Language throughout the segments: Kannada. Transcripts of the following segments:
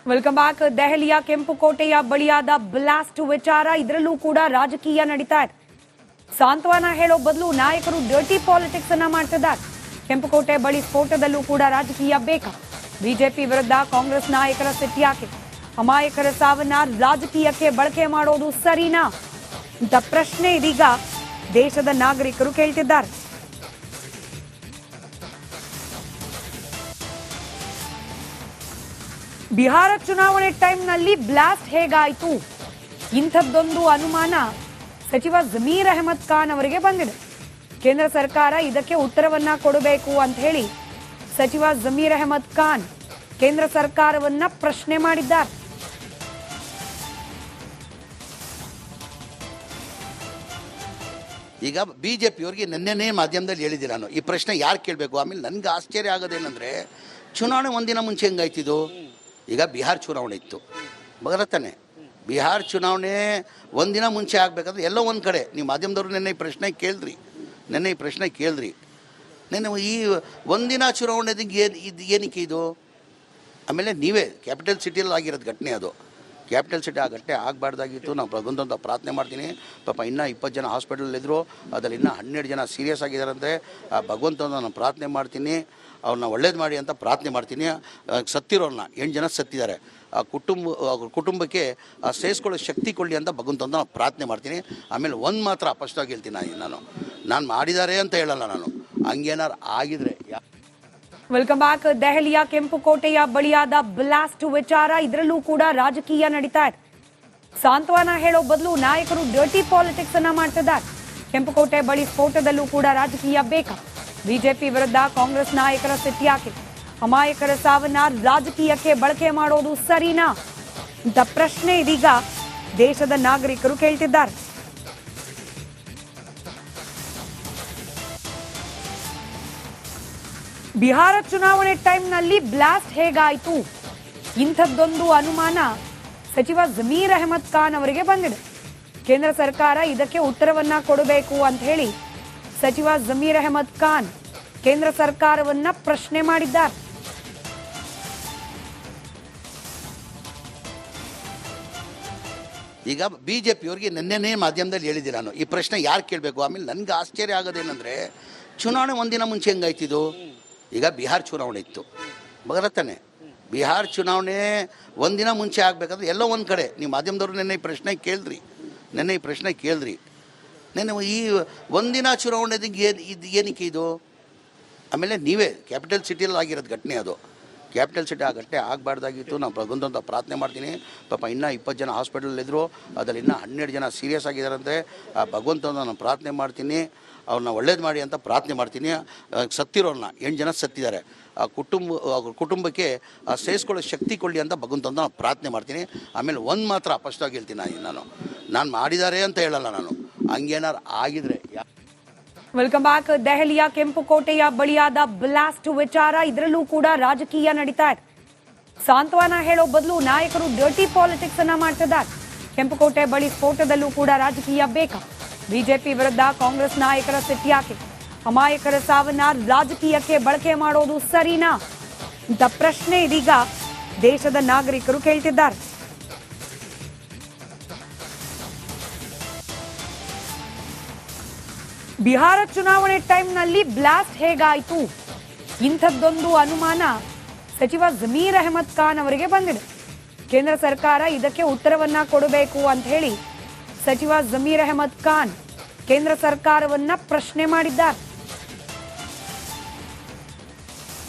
Welcome back. ದೆಹಲಿಯ ಕೆಂಪುಕೋಟೆಯ ಬಳಿಯಾದ ಬ್ಲಾಸ್ಟ್ ವಿಚಾರ, ಇದರಲ್ಲೂ ಕೂಡ ರಾಜಕೀಯ ನಡೀತಾ ಇದೆ. ಸಾಂತ್ವನ ಹೇಳೋ ಬದಲು ನಾಯಕರು ಡರ್ಟಿ ಪಾಲಿಟಿಕ್ಸ್ ಅನ್ನ ಮಾಡ್ತಿದ್ದಾರೆ. ಕೆಂಪುಕೋಟೆ ಬಳಿ ಸ್ಫೋಟದಲ್ಲೂ ಕೂಡ ರಾಜಕೀಯ ಬೇಕಾ? ಬಿಜೆಪಿ ವಿರುದ್ಧ ಕಾಂಗ್ರೆಸ್ ನಾಯಕರ ಸಿಟ್ಟಿಯಾಕೆ? ಅಮಾಯಕರ ಸಾವನ್ನ ರಾಜಕೀಯಕ್ಕೆ ಬಳಕೆ ಮಾಡೋದು ಸರಿನಾ ಅಂತ ಪ್ರಶ್ನೆ ಇದೀಗ ದೇಶದ ನಾಗರಿಕರು ಕೇಳ್ತಿದ್ದಾರೆ. ಬಿಹಾರ ಚುನಾವಣೆ ಟೈಮ್ನಲ್ಲಿ ಬ್ಲಾಸ್ಟ್ ಹೇಗಾಯಿತು? ಇಂಥದ್ದೊಂದು ಅನುಮಾನ ಸಚಿವ ಜಮೀರ್ ಅಹಮದ್ ಖಾನ್ ಅವರಿಗೆ ಬಂದಿದೆ. ಕೇಂದ್ರ ಸರ್ಕಾರ ಇದಕ್ಕೆ ಉತ್ತರವನ್ನ ಕೊಡಬೇಕು ಅಂತ ಹೇಳಿ ಸಚಿವ ಜಮೀರ್ ಅಹಮದ್ ಖಾನ್ ಕೇಂದ್ರ ಸರ್ಕಾರವನ್ನ ಪ್ರಶ್ನೆ ಮಾಡಿದ್ದಾರೆ. ಈಗ ಬಿಜೆಪಿಯವರಿಗೆ ನಿನ್ನೆನೇ ಮಾಧ್ಯಮದಲ್ಲಿ ಹೇಳಿದ್ದೆ ನಾನು, ಈ ಪ್ರಶ್ನೆ ಯಾರು ಕೇಳಬೇಕು. ಆಮೇಲೆ ನನಗೆ ಆಶ್ಚರ್ಯ ಆಗೋದೇನೆಂದರೆ, ಚುನಾವಣೆ ಒಂದಿನ ಮುಂಚೆ ಹೆಂಗಾಯ್ತಿದ್ದು? ಈಗ ಬಿಹಾರ ಚುನಾವಣೆ ಇತ್ತು, ಬರತ್ತಾನೆ. ಬಿಹಾರ ಚುನಾವಣೆ ಒಂದಿನ ಮುಂಚೆ ಆಗಬೇಕಾದ್ರೆ ಎಲ್ಲೋ ಒಂದು ಕಡೆ ನೀವು ಮಾಧ್ಯಮದವರು ನೆನ್ನೆ ಈ ಪ್ರಶ್ನೆ ಕೇಳಿದ್ರಿ. ನೆನ್ನೆ ಈ ಒಂದಿನ ಚುನಾವಣೆದಂಗೆ ಏನಕ್ಕೆ ಇದು? ಆಮೇಲೆ ನೀವೇ ಕ್ಯಾಪಿಟಲ್ ಸಿಟಿಯಲ್ಲಿ ಆಗಿರೋದು ಘಟನೆ ಅದು. ಕ್ಯಾಪಿಟಲ್ ಸಿಟಿ ಆ ಘಟನೆ ಆಗಬಾರ್ದಾಗಿತ್ತು. ನಾವು ಭಗವಂತ ಪ್ರಾರ್ಥನೆ ಮಾಡ್ತೀನಿ. ಪಾಪ ಇನ್ನೂ 20 ಜನ ಹಾಸ್ಪಿಟಲಲ್ಲಿದ್ದರು, ಅದರಲ್ಲಿ ಇನ್ನೂ 12 ಜನ ಸೀರಿಯಸ್ ಆಗಿದ್ದಾರಂತೆ. ಆ ಭಗವಂತನ ನಾನು ಪ್ರಾರ್ಥನೆ ಮಾಡ್ತೀನಿ, ಅವ್ರನ್ನ ಒಳ್ಳೇದು ಮಾಡಿ ಅಂತ ಪ್ರಾರ್ಥನೆ ಮಾಡ್ತೀನಿ. ಸತ್ತಿರೋರನ್ನ 8 ಜನ ಸತ್ತಿದ್ದಾರೆ. ಆ ಕುಟುಂಬಕ್ಕೆ ಸೇರಿಸ್ಕೊಳ್ಳೋ ಶಕ್ತಿ ಕೊಡಲಿ ಅಂತ ಭಗವಂತನ ಪ್ರಾರ್ಥನೆ ಮಾಡ್ತೀನಿ. ಆಮೇಲೆ ಒಂದು ಮಾತ್ರ ಸ್ಪಷ್ಟವಾಗಿ ಹೇಳ್ತೀನಿ, ನಾನು ಮಾಡಿದ್ದಾರೆ ಅಂತ ಹೇಳಲ್ಲ. ನಾನು ಹಂಗೇನಾರು ಆಗಿದ್ರೆ. Welcome back. ದೆಹಲಿಯ ಕೆಂಪುಕೋಟೆಯ ಬಳಿಯಾದ ಬ್ಲಾಸ್ಟ್ ವಿಚಾರ, ಇದರಲ್ಲೂ ಕೂಡ ರಾಜಕೀಯ ನಡೀತಾ ಇದೆ. ಸಾಂತ್ವನ ಹೇಳೋ ಬದಲು ನಾಯಕರು ಡರ್ಟಿ ಪಾಲಿಟಿಕ್ಸ್ ಅನ್ನ ಮಾಡ್ತಿದ್ದಾರೆ. ಕೆಂಪುಕೋಟೆ ಬಳಿ ಸ್ಫೋಟದಲ್ಲೂ ಕೂಡ ರಾಜಕೀಯ ಬೇಕಾ? ಬಿಜೆಪಿ ವಿರುದ್ಧ ಕಾಂಗ್ರೆಸ್ ನಾಯಕರ ಸಿಟ್ಟಿಯಾಕೆ? ಅಮಾಯಕರ ಸಾವನ್ನ ರಾಜಕೀಯಕ್ಕೆ ಬಳಕೆ ಮಾಡೋದು ಸರಿನಾ ಅಂತ ಪ್ರಶ್ನೆ ಇದೀಗ ದೇಶದ ನಾಗರಿಕರು ಕೇಳ್ತಿದ್ದಾರೆ. ಬಿಹಾರ ಚುನಾವಣೆ ಟೈಮ್ನಲ್ಲಿ ಬ್ಲಾಸ್ಟ್ ಹೇಗಾಯಿತು? ಇಂಥದ್ದೊಂದು ಅನುಮಾನ ಸಚಿವ ಜಮೀರ್ ಅಹಮದ್ ಖಾನ್ ಅವರಿಗೆ ಬಂದಿದೆ. ಕೇಂದ್ರ ಸರ್ಕಾರ ಇದಕ್ಕೆ ಉತ್ತರವನ್ನ ಕೊಡಬೇಕು ಅಂತ ಹೇಳಿ ಸಚಿವ ಜಮೀರ್ ಅಹಮದ್ ಖಾನ್ ಕೇಂದ್ರ ಸರ್ಕಾರವನ್ನ ಪ್ರಶ್ನೆ ಮಾಡಿದ್ದಾರೆ. ಈಗ ಬಿಜೆಪಿಯವರಿಗೆ ನಿನ್ನೆನೇ ಮಾಧ್ಯಮದಲ್ಲಿ ಹೇಳಿದ್ದೆ ನಾನು, ಈ ಪ್ರಶ್ನೆ ಯಾರು ಕೇಳಬೇಕು. ಆಮೇಲೆ ನನಗೆ ಆಶ್ಚರ್ಯ ಆಗೋದೇನೆಂದರೆ, ಚುನಾವಣೆ ಒಂದಿನ ಮುಂಚೆ ಹೆಂಗಾಯ್ತಿದ್ದು? ಈಗ ಬಿಹಾರ ಚುನಾವಣೆ ಇತ್ತು, ಬರತ್ತಾನೆ. ಬಿಹಾರ ಚುನಾವಣೆ ಒಂದಿನ ಮುಂಚೆ ಆಗಬೇಕಾದ್ರೆ ಎಲ್ಲೋ ಒಂದು ಕಡೆ ನೀವು ಮಾಧ್ಯಮದವರು ನೆನ್ನೆ ಈ ಪ್ರಶ್ನೆ ಕೇಳಿದ್ರಿ. ನೆನ್ನೆ ಈ ಒಂದಿನ ಚುನಾವಣೆದಂಗೆ ಏನಕ್ಕೆ ಇದು? ಆಮೇಲೆ ನೀವೇ ಕ್ಯಾಪಿಟಲ್ ಸಿಟಿಯಲ್ಲಿ ಆಗಿರೋದು ಘಟನೆ ಅದು. ಕ್ಯಾಪಿಟಲ್ ಸಿಟಿ ಆ ಘಟನೆ ಆಗಬಾರ್ದಾಗಿತ್ತು. ನಾವು ಭಗವಂತ ಪ್ರಾರ್ಥನೆ ಮಾಡ್ತೀನಿ. ಪಾಪ ಇನ್ನೂ 20 ಜನ ಹಾಸ್ಪಿಟಲಲ್ಲಿದ್ದರು, ಅದರಲ್ಲಿ ಇನ್ನೂ 12 ಜನ ಸೀರಿಯಸ್ ಆಗಿದ್ದಾರಂತೆ. ಆ ಭಗವಂತನ ನಾನು ಪ್ರಾರ್ಥನೆ ಮಾಡ್ತೀನಿ, ಅವ್ರನ್ನ ಒಳ್ಳೇದು ಮಾಡಿ ಅಂತ ಪ್ರಾರ್ಥನೆ ಮಾಡ್ತೀನಿ. ಸತ್ತಿರೋರನ್ನ 8 ಜನ ಸತ್ತಿದ್ದಾರೆ. ಆ ಕುಟುಂಬಕ್ಕೆ ಸೇರಿಸ್ಕೊಳ್ಳೋ ಶಕ್ತಿ ಕೊಡಲಿ ಅಂತ ಭಗವಂತನ ಪ್ರಾರ್ಥನೆ ಮಾಡ್ತೀನಿ. ಆಮೇಲೆ ಒಂದು ಮಾತ್ರ ಸ್ಪಷ್ಟವಾಗಿ ಹೇಳ್ತೀನಿ, ನಾನು ಮಾಡಿದ್ದಾರೆ ಅಂತ ಹೇಳಲ್ಲ. ನಾನು ಹಂಗೇನಾರು ಆಗಿದ್ರೆ. Welcome back. ದೆಹಲಿಯ ಕೆಂಪುಕೋಟೆಯ ಬಳಿಯಾದ ಬ್ಲಾಸ್ಟ್ ವಿಚಾರ, ಇದರಲ್ಲೂ ಕೂಡ ರಾಜಕೀಯ ನಡೀತಾ ಇದೆ. ಸಾಂತ್ವನ ಹೇಳೋ ಬದಲು ನಾಯಕರು ಡರ್ಟಿ ಪಾಲಿಟಿಕ್ಸ್ ಅನ್ನ ಮಾಡ್ತಿದ್ದಾರೆ. ಕೆಂಪುಕೋಟೆ ಬಳಿ ಸ್ಫೋಟದಲ್ಲೂ ಕೂಡ ರಾಜಕೀಯ ಬೇಕಾ? ಬಿಜೆಪಿ ವಿರುದ್ಧ ಕಾಂಗ್ರೆಸ್ ನಾಯಕರ ಸಿಟ್ಟಿಯಾಕೆ? ಅಮಾಯಕರ ಸಾವನ್ನ ರಾಜಕೀಯಕ್ಕೆ ಬಳಕೆ ಮಾಡೋದು ಸರಿನಾ ಅಂತ ಪ್ರಶ್ನೆ ಇದೀಗ ದೇಶದ ನಾಗರಿಕರು ಕೇಳ್ತಿದ್ದಾರೆ. ಬಿಹಾರ ಚುನಾವಣೆ ಟೈಮ್ನಲ್ಲಿ ಬ್ಲಾಸ್ಟ್ ಹೇಗಾಯಿತು? ಇಂಥದ್ದೊಂದು ಅನುಮಾನ ಸಚಿವ ಜಮೀರ್ ಅಹಮದ್ ಖಾನ್ ಅವರಿಗೆ ಬಂದಿದೆ. ಕೇಂದ್ರ ಸರ್ಕಾರ ಇದಕ್ಕೆ ಉತ್ತರವನ್ನ ಕೊಡಬೇಕು ಅಂತ ಹೇಳಿ ಸಚಿವ ಜಮೀರ್ ಅಹಮದ್ ಖಾನ್ ಕೇಂದ್ರ ಸರ್ಕಾರವನ್ನ ಪ್ರಶ್ನೆ ಮಾಡಿದ್ದಾರೆ.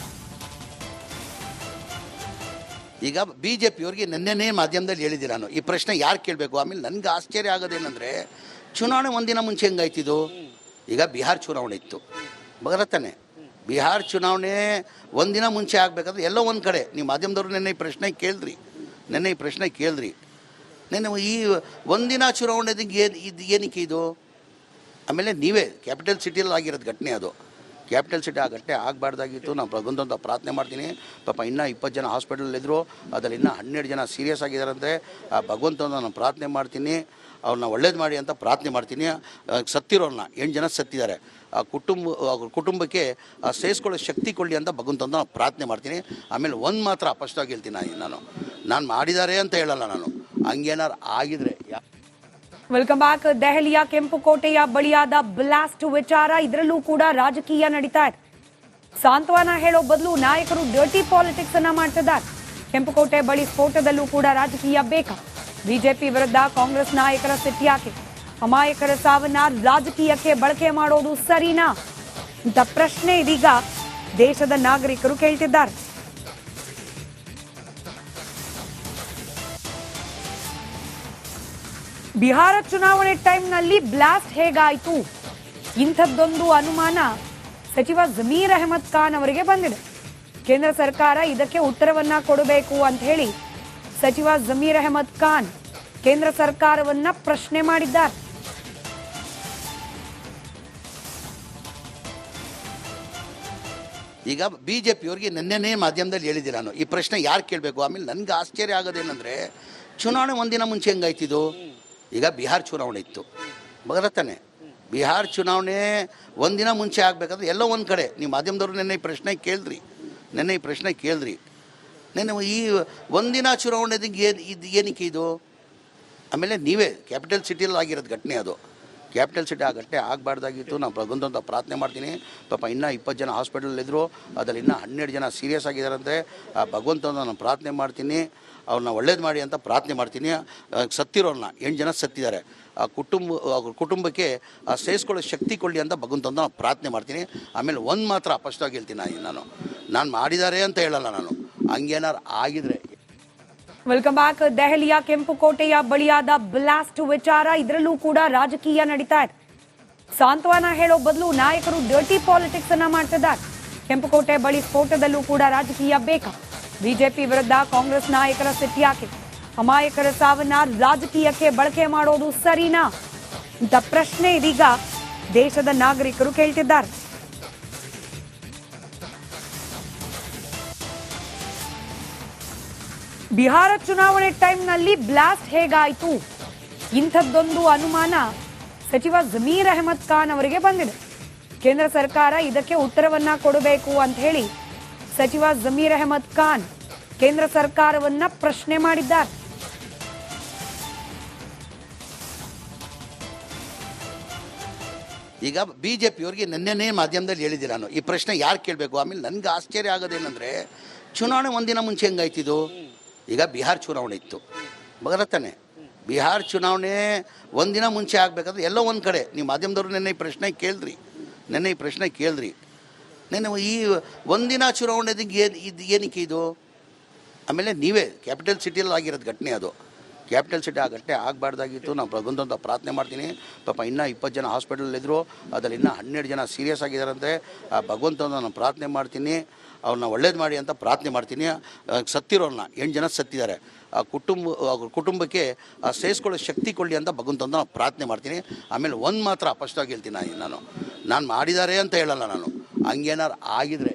ಈಗ ಬಿಜೆಪಿಯವರಿಗೆ ನಿನ್ನೆನೇ ಮಾಧ್ಯಮದಲ್ಲಿ ಹೇಳಿದ್ದೆ ನಾನು, ಈ ಪ್ರಶ್ನೆ ಯಾರು ಕೇಳಬೇಕು. ಆಮೇಲೆ ನನಗೆ ಆಶ್ಚರ್ಯ ಆಗೋದೇನೆಂದರೆ, ಚುನಾವಣೆ ಒಂದಿನ ಮುಂಚೆ ಹೆಂಗಾಯ್ತಿದ್ದು? ಈಗ ಬಿಹಾರ ಚುನಾವಣೆ ಇತ್ತು, ಬರತ್ತಾನೆ. ಬಿಹಾರ ಚುನಾವಣೆ ಒಂದಿನ ಮುಂಚೆ ಆಗಬೇಕಾದ್ರೆ ಎಲ್ಲೋ ಒಂದು ಕಡೆ ನೀವು ಮಾಧ್ಯಮದವರು ನೆನ್ನೆ ಈ ಪ್ರಶ್ನೆ ಕೇಳಿದ್ರಿ. ನೆನ್ನೆ ಈ ಒಂದಿನ ಚುನಾವಣೆದಂಗೆ ಏನಕ್ಕೆ ಇದು? ಆಮೇಲೆ ನೀವೇ ಕ್ಯಾಪಿಟಲ್ ಸಿಟಿಯಲ್ಲಿ ಆಗಿರೋದು ಘಟನೆ ಅದು. ಕ್ಯಾಪಿಟಲ್ ಸಿಟಿ ಆಗಟ್ಟೆ ಆಗಬಾರ್ದಾಗಿತ್ತು. ನಾನು ಭಗವಂತ ಪ್ರಾರ್ಥನೆ ಮಾಡ್ತೀನಿ. ಪಾಪ ಇನ್ನೂ 20 ಜನ ಹಾಸ್ಪಿಟಲಲ್ಲಿದ್ದರು, ಅದರಲ್ಲಿ ಇನ್ನೂ 12 ಜನ ಸೀರಿಯಸ್ ಆಗಿದ್ದಾರಂತೆ. ಆ ಭಗವಂತನ ನಾನು ಪ್ರಾರ್ಥನೆ ಮಾಡ್ತೀನಿ, ಅವ್ರನ್ನ ಒಳ್ಳೇದು ಮಾಡಿ ಅಂತ ಪ್ರಾರ್ಥನೆ ಮಾಡ್ತೀನಿ. ಸತ್ತಿರೋರನ್ನ 8 ಜನ ಸತ್ತಿದ್ದಾರೆ. ಅವ್ರ ಕುಟುಂಬಕ್ಕೆ ಸೇರಿಸ್ಕೊಳ್ಳೋ ಶಕ್ತಿ ಕೊಡಲಿ ಅಂತ ಭಗವಂತನ ಪ್ರಾರ್ಥನೆ ಮಾಡ್ತೀನಿ. ಆಮೇಲೆ ಒಂದು ಮಾತ್ರ ಸ್ಪಷ್ಟವಾಗಿ ಹೇಳ್ತೀನಿ, ನಾನು ಮಾಡಿದ್ದಾರೆ ಅಂತ ಹೇಳಲ್ಲ. ನಾನು ಹಂಗೇನಾರು ಆಗಿದ್ರೆ ವೆಲ್ಕಮ್ ಬ್ಯಾಕ್. ದೆಹಲಿಯ ಕೆಂಪುಕೋಟೆಯ ಬಳಿಯಾದ ಬ್ಲಾಸ್ಟ್ ವಿಚಾರ, ಇದರಲ್ಲೂ ಕೂಡ ರಾಜಕೀಯ ನಡೀತಾ ಇದೆ. ಸಾಂತ್ವನ ಹೇಳೋ ಬದಲು ನಾಯಕರು ಡರ್ಟಿ ಪಾಲಿಟಿಕ್ಸ್ ಅನ್ನ ಮಾಡ್ತಿದ್ದಾರೆ. ಕೆಂಪುಕೋಟೆ ಬಳಿ ಸ್ಫೋಟದಲ್ಲೂ ಕೂಡ ರಾಜಕೀಯ ಬೇಕಾ? ಬಿಜೆಪಿ ವಿರುದ್ಧ ಕಾಂಗ್ರೆಸ್ ನಾಯಕರ ಸಿಟ್ಟಿಯಾಕೆ? ಅಮಾಯಕರ ಸಾವನ್ನ ರಾಜಕೀಯಕ್ಕೆ ಬಳಕೆ ಮಾಡೋದು ಸರಿನಾ ಅಂತ ಪ್ರಶ್ನೆ ಇದೀಗ ದೇಶದ ನಾಗರಿಕರು ಕೇಳ್ತಿದ್ದಾರೆ. ಬಿಹಾರ ಚುನಾವಣೆ ಟೈಮ್ನಲ್ಲಿ ಬ್ಲಾಸ್ಟ್ ಹೇಗಾಯಿತು? ಇಂಥದ್ದೊಂದು ಅನುಮಾನ ಸಚಿವ ಜಮೀರ್ ಅಹಮದ್ ಖಾನ್ ಅವರಿಗೆ ಬಂದಿದೆ. ಕೇಂದ್ರ ಸರ್ಕಾರ ಇದಕ್ಕೆ ಉತ್ತರವನ್ನ ಕೊಡಬೇಕು ಅಂತ ಹೇಳಿ ಸಚಿವ ಜಮೀರ್ ಅಹಮದ್ ಖಾನ್ ಕೇಂದ್ರ ಸರ್ಕಾರವನ್ನ ಪ್ರಶ್ನೆ ಮಾಡಿದ್ದಾರೆ. ಈಗ ಬಿಜೆಪಿಯವರಿಗೆ ನಿನ್ನೆನೇ ಮಾಧ್ಯಮದಲ್ಲಿ ಹೇಳಿದ್ದೆ ನಾನು. ಈ ಪ್ರಶ್ನೆ ಯಾರು ಕೇಳಬೇಕು? ಆಮೇಲೆ ನನಗೆ ಆಶ್ಚರ್ಯ ಆಗೋದೇನೆಂದರೆ, ಚುನಾವಣೆ ಒಂದಿನ ಮುಂಚೆ ಹೆಂಗಾಯ್ತಿದ್ದು? ಈಗ ಬಿಹಾರ ಚುನಾವಣೆ ಇತ್ತು, ಬರತ್ತಾನೆ. ಬಿಹಾರ ಚುನಾವಣೆ ಒಂದಿನ ಮುಂಚೆ ಆಗಬೇಕಾದ್ರೆ ಎಲ್ಲೋ ಒಂದು ಕಡೆ ನೀವು ಮಾಧ್ಯಮದವರು ನೆನ್ನೆ ಈ ಪ್ರಶ್ನೆ ಕೇಳಿದ್ರಿ. ನೆನ್ನೆ ಈ ಒಂದಿನ ಚುನಾವಣೆಗೆ ಏನಕ್ಕೆ ಇದು? ಆಮೇಲೆ ನೀವೇ ಕ್ಯಾಪಿಟಲ್ ಸಿಟಿಯಲ್ಲಿ ಆಗಿರೋದು ಘಟನೆ ಅದು. ಕ್ಯಾಪಿಟಲ್ ಸಿಟಿ ಆಗಟ್ಟೆ ಆಗಬಾರ್ದಾಗಿತ್ತು. ನಾನು ಭಗವಂತ ಪ್ರಾರ್ಥನೆ ಮಾಡ್ತೀನಿ. ಪಾಪ ಇನ್ನೂ 20 ಜನ ಹಾಸ್ಪಿಟಲಲ್ಲಿದ್ದರು, ಅದರಲ್ಲಿ ಇನ್ನೂ 12 ಜನ ಸೀರಿಯಸ್ ಆಗಿದ್ದಾರಂತೆ. ಆ ಭಗವಂತನ ನಾನು ಪ್ರಾರ್ಥನೆ ಮಾಡ್ತೀನಿ, ಅವ್ರನ್ನ ಒಳ್ಳೇದು ಮಾಡಿ ಅಂತ ಪ್ರಾರ್ಥನೆ ಮಾಡ್ತೀನಿ. ಸತ್ತಿರೋರನ್ನ 8 ಜನ ಸತ್ತಿದ್ದಾರೆ. ಅವ್ರ ಕುಟುಂಬಕ್ಕೆ ಸೇರಿಸ್ಕೊಳ್ಳೋ ಶಕ್ತಿ ಕೊಡಲಿ ಅಂತ ಭಗವಂತನ ಪ್ರಾರ್ಥನೆ ಮಾಡ್ತೀನಿ. ಆಮೇಲೆ ಒಂದು ಮಾತ್ರ ಸ್ಪಷ್ಟವಾಗಿ ಹೇಳ್ತೀನಿ, ನಾನು ಮಾಡಿದ್ದಾರೆ ಅಂತ ಹೇಳಲ್ಲ. ನಾನು ಹಂಗೇನಾರು ಆಗಿದ್ರೆ ವೆಲ್ಕಮ್ ಬ್ಯಾಕ್. ದೆಹಲಿಯ ಕೆಂಪುಕೋಟೆಯ ಬಳಿಯಾದ ಬ್ಲಾಸ್ಟ್ ವಿಚಾರ, ಇದರಲ್ಲೂ ಕೂಡ ರಾಜಕೀಯ ನಡೀತಾ ಇದೆ. ಸಾಂತ್ವನ ಹೇಳೋ ಬದಲು ನಾಯಕರು ಡರ್ಟಿ ಪಾಲಿಟಿಕ್ಸ್ ಅನ್ನ ಮಾಡ್ತಿದ್ದಾರೆ. ಕೆಂಪುಕೋಟೆ ಬಳಿ ಸ್ಫೋಟದಲ್ಲೂ ಕೂಡ ರಾಜಕೀಯ ಬೇಕಾ? ಬಿಜೆಪಿ ವಿರುದ್ಧ ಕಾಂಗ್ರೆಸ್ ನಾಯಕರ ಸಿಟ್ಟಿಯಾಕೆ? ಅಮಾಯಕರ ಸಾವನ್ನ ರಾಜಕೀಯಕ್ಕೆ ಬಳಕೆ ಮಾಡೋದು ಸರಿನಾ ಅಂತ ಪ್ರಶ್ನೆ ಇದೀಗ ದೇಶದ ನಾಗರಿಕರು ಕೇಳ್ತಿದ್ದಾರೆ. ಬಿಹಾರ ಚುನಾವಣೆ ಟೈಮ್ನಲ್ಲಿ ಬ್ಲಾಸ್ಟ್ ಹೇಗಾಯಿತು? ಇಂಥದ್ದೊಂದು ಅನುಮಾನ ಸಚಿವ ಜಮೀರ್ ಅಹಮದ್ ಖಾನ್ ಅವರಿಗೆ ಬಂದಿದೆ. ಕೇಂದ್ರ ಸರ್ಕಾರ ಇದಕ್ಕೆ ಉತ್ತರವನ್ನ ಕೊಡಬೇಕು ಅಂತ ಹೇಳಿ ಸಚಿವ ಜಮೀರ್ ಅಹಮದ್ ಖಾನ್ ಕೇಂದ್ರ ಸರ್ಕಾರವನ್ನ ಪ್ರಶ್ನೆ ಮಾಡಿದ್ದಾರೆ. ಈಗ ಬಿಜೆಪಿಯವರಿಗೆ ನಿನ್ನೆನೇ ಮಾಧ್ಯಮದಲ್ಲಿ ಹೇಳಿದ್ದೆ ನಾನು. ಈ ಪ್ರಶ್ನೆ ಯಾರು ಕೇಳಬೇಕು? ಆಮೇಲೆ ನನಗೆ ಆಶ್ಚರ್ಯ ಆಗೋದೇನೆಂದರೆ, ಚುನಾವಣೆ ಒಂದಿನ ಮುಂಚೆ ಹೆಂಗಾಯ್ತಿದ್ದು? ಈಗ ಬಿಹಾರ ಚುನಾವಣೆ ಇತ್ತು, ಬರತ್ತಾನೆ. ಬಿಹಾರ ಚುನಾವಣೆ ಒಂದಿನ ಮುಂಚೆ ಆಗಬೇಕಾದ್ರೆ ಎಲ್ಲೋ ಒಂದು ಕಡೆ ನೀವು ಮಾಧ್ಯಮದವರು ನೆನ್ನೆ ಈ ಪ್ರಶ್ನೆ ಕೇಳಿದ್ರಿ. ನೆನ್ನೆ ಈ ಒಂದಿನ ಚುನಾವಣೆಗೆ ಏನಕ್ಕೆ ಇದು? ಆಮೇಲೆ ನೀವೇ ಕ್ಯಾಪಿಟಲ್ ಸಿಟಿಯಲ್ಲಿ ಆಗಿರೋದು ಘಟನೆ ಅದು. ಕ್ಯಾಪಿಟಲ್ ಸಿಟಿ ಆಗಟ್ಟೆ ಆಗಬಾರ್ದಾಗಿತ್ತು. ನಾನು ಭಗವಂತ ಪ್ರಾರ್ಥನೆ ಮಾಡ್ತೀನಿ. ಪಾಪ ಇನ್ನೂ 20 ಜನ ಹಾಸ್ಪಿಟಲಲ್ಲಿದ್ದರು, ಅದರಲ್ಲಿ ಇನ್ನೂ 12 ಜನ ಸೀರಿಯಸ್ ಆಗಿದ್ದಾರಂತೆ. ಆ ಭಗವಂತನ ನಾನು ಪ್ರಾರ್ಥನೆ ಮಾಡ್ತೀನಿ, ಅವ್ರನ್ನ ಒಳ್ಳೇದು ಮಾಡಿ ಅಂತ ಪ್ರಾರ್ಥನೆ ಮಾಡ್ತೀನಿ. ಸತ್ತಿರೋರನ್ನ 8 ಜನ ಸತ್ತಿದ್ದಾರೆ. ಅವ್ರ ಕುಟುಂಬಕ್ಕೆ ಸೇರಿಸ್ಕೊಳ್ಳೋ ಶಕ್ತಿ ಕೊಡಲಿ ಅಂತ ಭಗವಂತನ ಪ್ರಾರ್ಥನೆ ಮಾಡ್ತೀನಿ. ಆಮೇಲೆ ಒಂದು ಮಾತ್ರ ಸ್ಪಷ್ಟವಾಗಿ ಹೇಳ್ತೀನಿ, ನಾನು ಮಾಡಿದ್ದಾರೆ ಅಂತ ಹೇಳಲ್ಲ. ನಾನು ಹಂಗೇನಾರು ಆಗಿದ್ರೆ